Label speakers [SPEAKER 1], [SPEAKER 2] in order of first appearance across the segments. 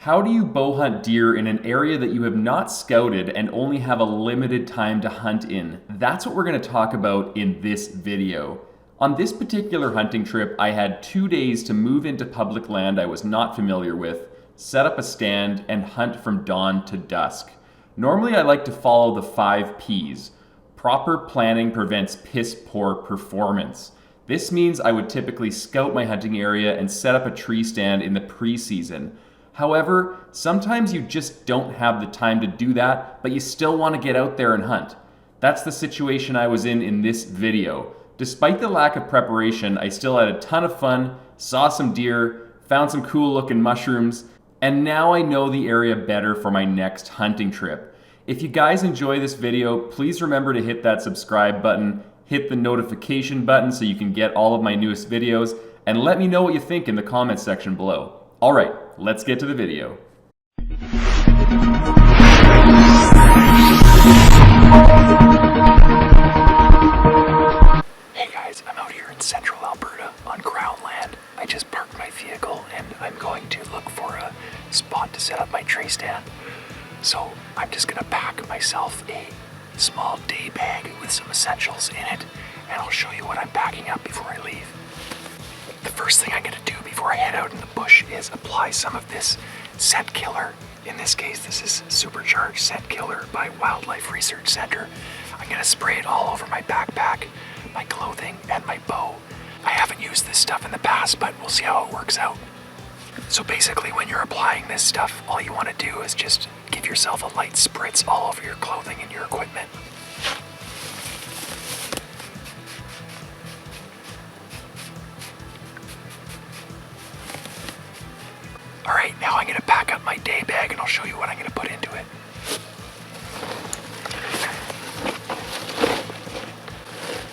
[SPEAKER 1] How do you bow hunt deer in an area that you have not scouted and only have a limited time to hunt in? That's what we're going to talk about in this video. On this particular hunting trip, I had 2 days to move into public land I was not familiar with, set up a stand, and hunt from dawn to dusk. Normally I like to follow the 5 Ps. Proper planning prevents piss poor performance. This means I would typically scout my hunting area and set up a tree stand in the pre-season. However, sometimes you just don't have the time to do that, but you still want to get out there and hunt. That's the situation I was in this video. Despite the lack of preparation, I still had a ton of fun, saw some deer, found some cool looking mushrooms, and now I know the area better for my next hunting trip. If you guys enjoy this video, please remember to hit that subscribe button, hit the notification button so you can get all of my newest videos, and let me know what you think in the comments section below. Alright, let's get to the video.
[SPEAKER 2] Hey guys, I'm out here in central Alberta on Crown land. I just parked my vehicle and I'm going to look for a spot to set up my tree stand. So I'm just going to pack myself a small day bag with some essentials in it, and I'll show you what I'm packing up before I leave. The first thing I'm going to do before I head out in the bush is apply some of this scent killer. In this case, this is supercharged scent killer by Wildlife Research Center. I'm going to spray it all over my backpack, my clothing, and my bow. I haven't used this stuff in the past, but we'll see how it works out. So basically, when you're applying this stuff, all you want to do is just give yourself a light spritz all over your clothing and your equipment. Alright, now I'm going to pack up my day bag and I'll show you what I'm going to put into it.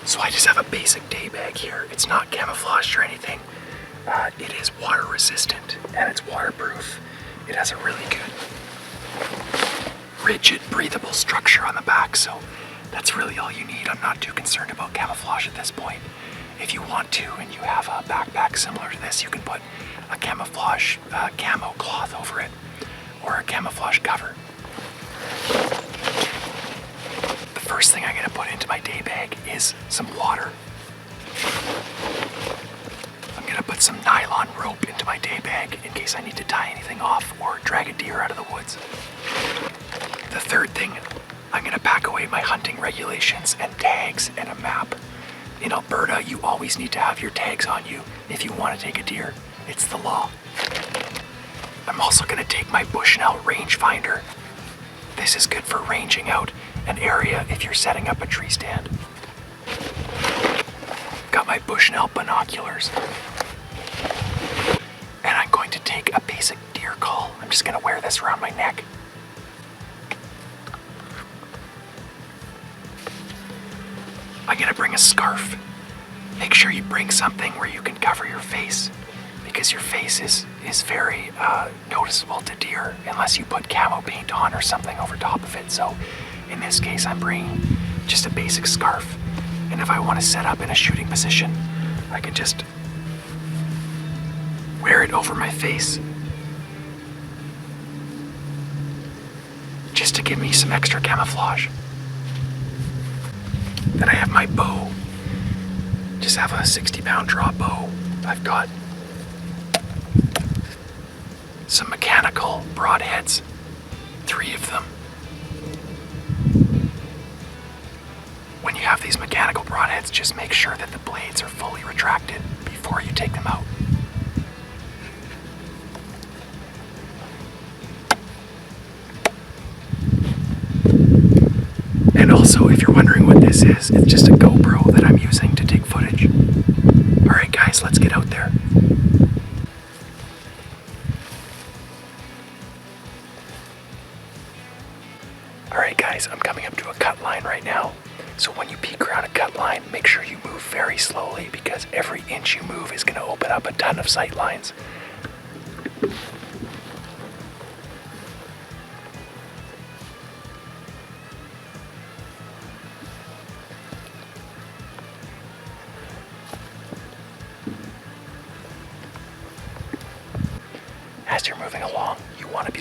[SPEAKER 2] So I just have a basic day bag here. It's not camouflaged or anything. It is water resistant and it's waterproof. It has a really good, rigid, breathable structure on the back, so that's really all you need. I'm not too concerned about camouflage at this point. If you want to and you have a backpack similar to this, you can put a camouflage camo cloth over it or a camouflage cover. The first thing I'm going to put into my day bag is some water. I'm going to put some nylon rope into my day bag in case I need to tie anything off or drag a deer out of the woods. The third thing, I'm going to pack away my hunting regulations and tags and a map. In Alberta, you always need to have your tags on you if you want to take a deer. It's the law. I'm also going to take my bushnell rangefinder. This is good for ranging out an area if you're setting up a tree stand. Got my bushnell binoculars. And I'm going to take a basic deer call. I'm just going to wear this around my neck. I'm going to bring a scarf. Make sure you bring something where you can cover your face, because your face is very noticeable to deer unless you put camo paint on or something over top of it. So in this case, I'm bringing just a basic scarf. And if I want to set up in a shooting position, I can just wear it over my face just to give me some extra camouflage. Then I have my bow. Just have a 60-pound draw bow. I've got some mechanical broadheads, 3 of them. When you have these mechanical broadheads, just make sure that the blades are fully retracted before you take them out. And also, if you're wondering what this is, it's just a GoPro that I'm using to take footage. Alright guys, let's get out there. Alright guys, I'm coming up to a cut line right now. So when you peek around a cut line, make sure you move very slowly, because every inch you move is going to open up a ton of sight lines. As you're moving along, you want to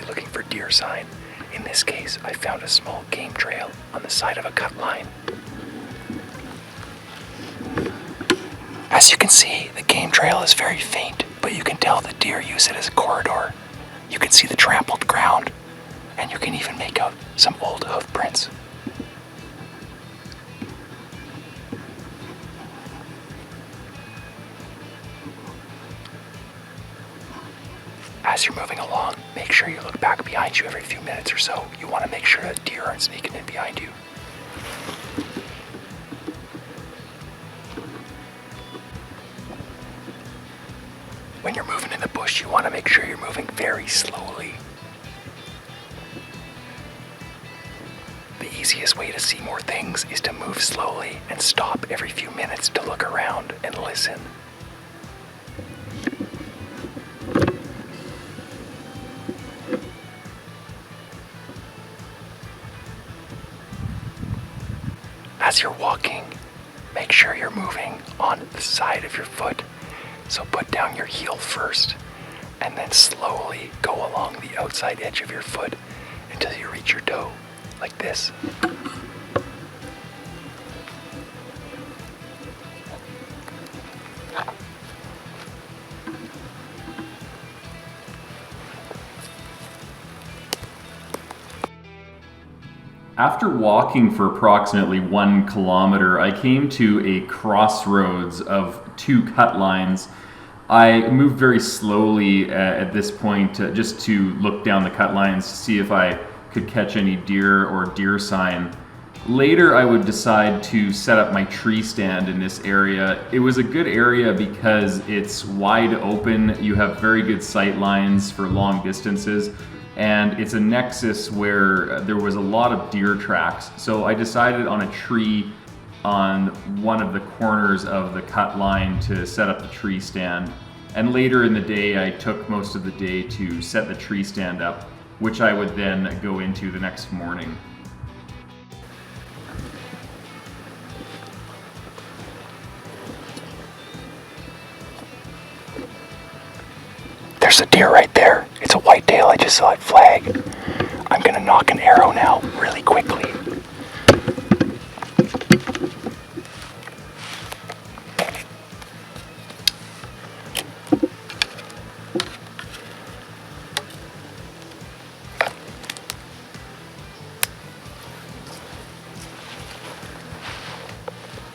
[SPEAKER 2] deer sign. In this case, I found a small game trail on the side of a cut line. As you can see, the game trail is very faint, but you can tell the deer use it as a corridor. You can see the trampled ground, and you can even make out some old hoof prints. As you're moving along, make sure you look back behind you every few minutes or so. You want to make sure that deer aren't sneaking in behind you. When you're moving in the bush, you want to make sure you're moving very slowly. The easiest way to see more things is to move slowly and stop every few minutes to look around and listen. As you're walking, make sure you're moving on the side of your foot. So put down your heel first, and then slowly go along the outside edge of your foot until you reach your toe, like this.
[SPEAKER 1] After walking for approximately 1 kilometer, I came to a crossroads of 2 cut lines. I moved very slowly at this point just to look down the cut lines to see if I could catch any deer or deer sign. Later, I would decide to set up my tree stand in this area. It was a good area because it's wide open. You have very good sight lines for long distances. And it's a nexus where there was a lot of deer tracks. So I decided on a tree on one of the corners of the cut line to set up the tree stand. And later in the day, I took most of the day to set the tree stand up, which I would then go into the next morning.
[SPEAKER 2] There's a deer right there. It's a whitetail. I just saw it flag. I'm gonna knock an arrow now, really quickly.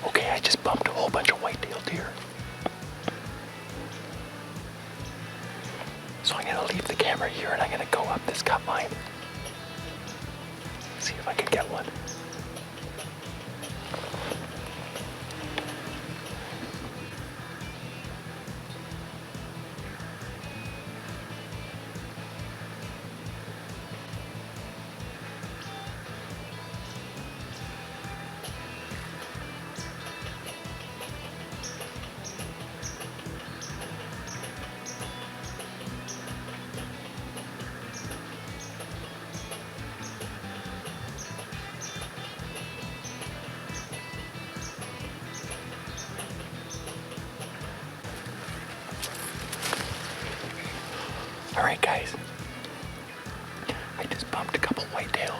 [SPEAKER 2] Okay, I just bumped a whole bunch of whitetail deer. So I'm gonna leave the camera here and I'm gonna go up this cut line. See if I can get one. Alright guys, I just bumped a couple whitetail.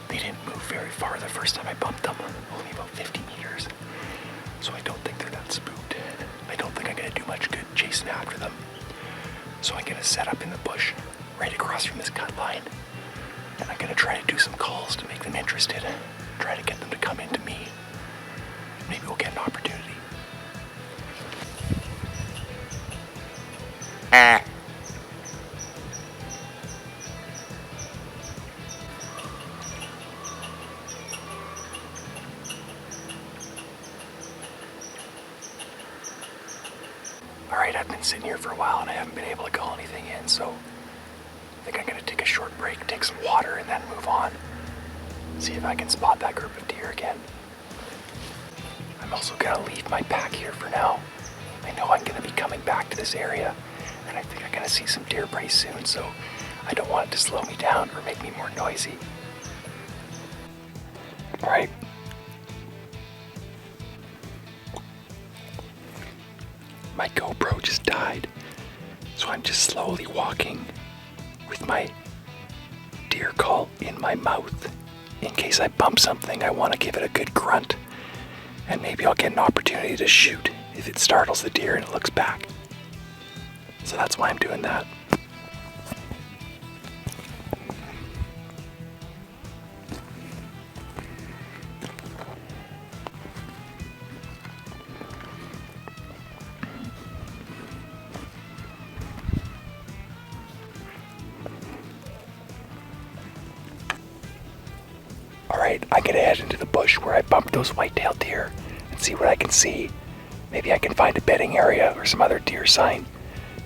[SPEAKER 2] They didn't move very far the first time I bumped them, only about 50 meters. So I don't think they're that spooked. I don't think I'm going to do much good chasing after them. So I'm going to set up in the bush right across from this cut line. And I'm going to try to do some calls to make them interested. Try to get them to come into me. Maybe we'll get an opportunity. Alright, I've been sitting here for a while and I haven't been able to call anything in, so I think I'm going to take a short break, take some water, and then move on. See if I can spot that group of deer again. I'm also going to leave my pack here for now. I know I'm going to be coming back to this area, and I think I'm going to see some deer pretty soon, so I don't want it to slow me down or make me more noisy. Alright. My GoPro just died, so I'm just slowly walking with my my deer call in my mouth. In case I bump something, I want to give it a good grunt. And maybe I'll get an opportunity to shoot if it startles the deer and it looks back. So that's why I'm doing that. Alright, I gotta head into the bush where I bumped those white-tailed deer and see what I can see. Maybe I can find a bedding area or some other deer sign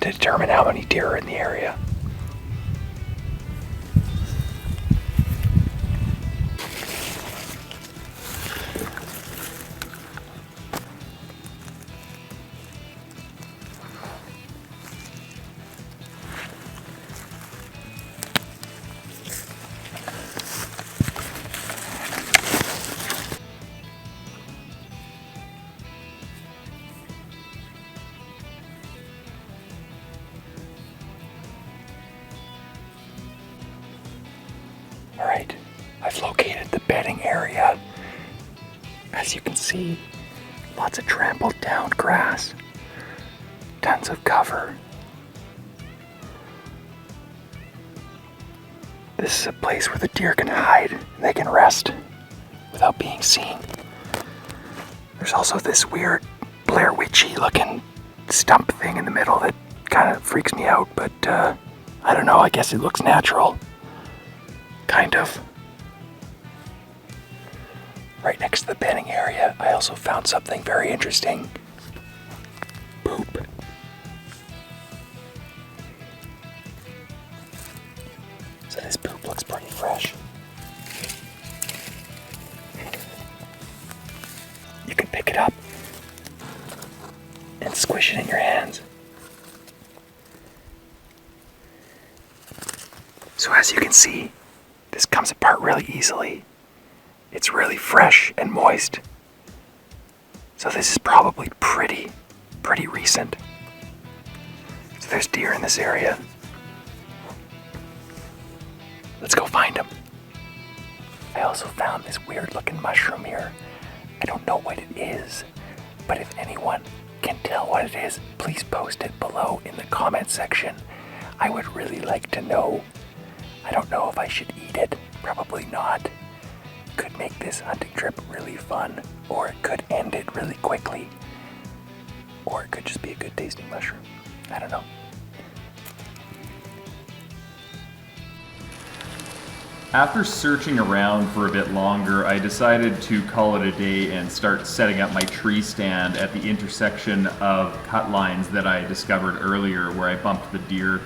[SPEAKER 2] to determine how many deer are in the area. Alright, I've located the bedding area. As you can see, lots of trampled down grass, tons of cover. This is a place where the deer can hide and they can rest without being seen. There's also this weird Blair Witchy looking stump thing in the middle that kind of freaks me out, but I don't know, I guess it looks natural. Kind of. Right next to the bedding area, I also found something very interesting. Poop. So this poop looks pretty fresh. You can pick it up and squish it in your hands. So as you can see, this comes apart really easily. It's really fresh and moist. So this is probably pretty recent. So there's deer in this area. Let's go find them. I also found this weird looking mushroom here. I don't know what it is, but if anyone can tell what it is, please post it below in the comment section. I would really like to know. I don't know if I should eat it. Probably not. Could make this hunting trip really fun, or it could end it really quickly. Or it could just be a good tasting mushroom. I don't know.
[SPEAKER 1] After searching around for a bit longer, I decided to call it a day and start setting up my tree stand at the intersection of cut lines that I discovered earlier where I bumped the deer.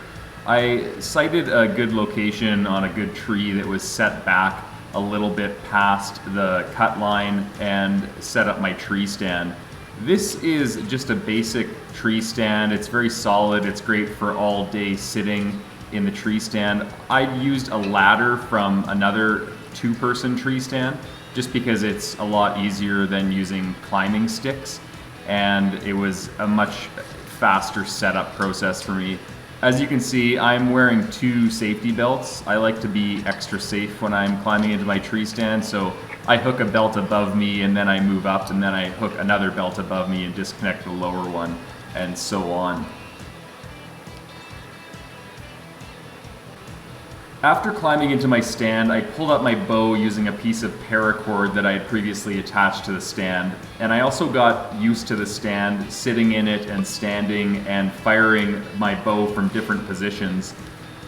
[SPEAKER 1] I sighted a good location on a good tree that was set back a little bit past the cut line and set up my tree stand. This is just a basic tree stand. It's very solid. It's great for all day sitting in the tree stand. I used a ladder from another two-person tree stand just because it's a lot easier than using climbing sticks, and it was a much faster setup process for me. As you can see, I'm wearing 2 safety belts. I like to be extra safe when I'm climbing into my tree stand, so I hook a belt above me and then I move up and then I hook another belt above me and disconnect the lower one, and so on. After climbing into my stand, I pulled up my bow using a piece of paracord that I had previously attached to the stand, and I also got used to the stand, sitting in it and standing and firing my bow from different positions.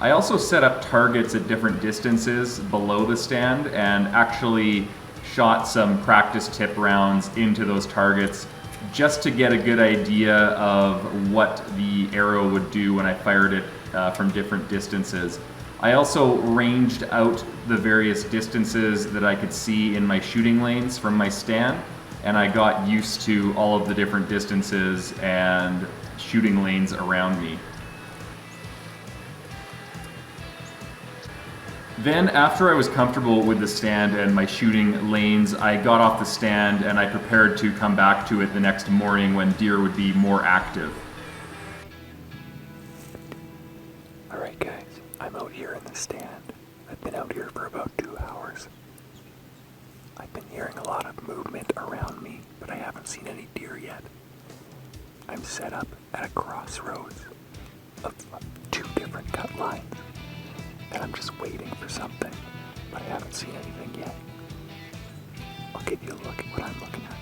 [SPEAKER 1] I also set up targets at different distances below the stand and actually shot some practice tip rounds into those targets just to get a good idea of what the arrow would do when I fired it from different distances. I also ranged out the various distances that I could see in my shooting lanes from my stand, and I got used to all of the different distances and shooting lanes around me. Then, after I was comfortable with the stand and my shooting lanes, I got off the stand and I prepared to come back to it the next morning when deer would be more active.
[SPEAKER 2] Alright guys, I'm out here in the stand. I've been out here for about 2 hours. I've been hearing a lot of movement around me, but I haven't seen any deer yet. I'm set up at a crossroads of 2 different cut lines, and I'm just waiting for something, but I haven't seen anything yet. I'll give you a look at what I'm looking at.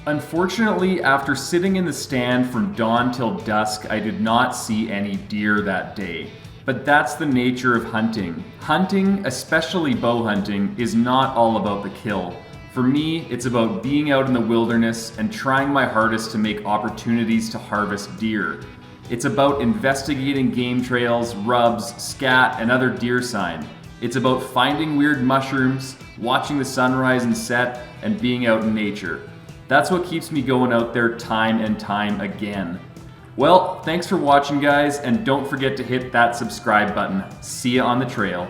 [SPEAKER 1] Unfortunately, after sitting in the stand from dawn till dusk, I did not see any deer that day. But that's the nature of hunting. Hunting, especially bow hunting, is not all about the kill. For me, it's about being out in the wilderness and trying my hardest to make opportunities to harvest deer. It's about investigating game trails, rubs, scat, and other deer sign. It's about finding weird mushrooms, watching the sunrise and set, and being out in nature. That's what keeps me going out there time and time again. Well, thanks for watching, guys, and don't forget to hit that subscribe button. See ya on the trail.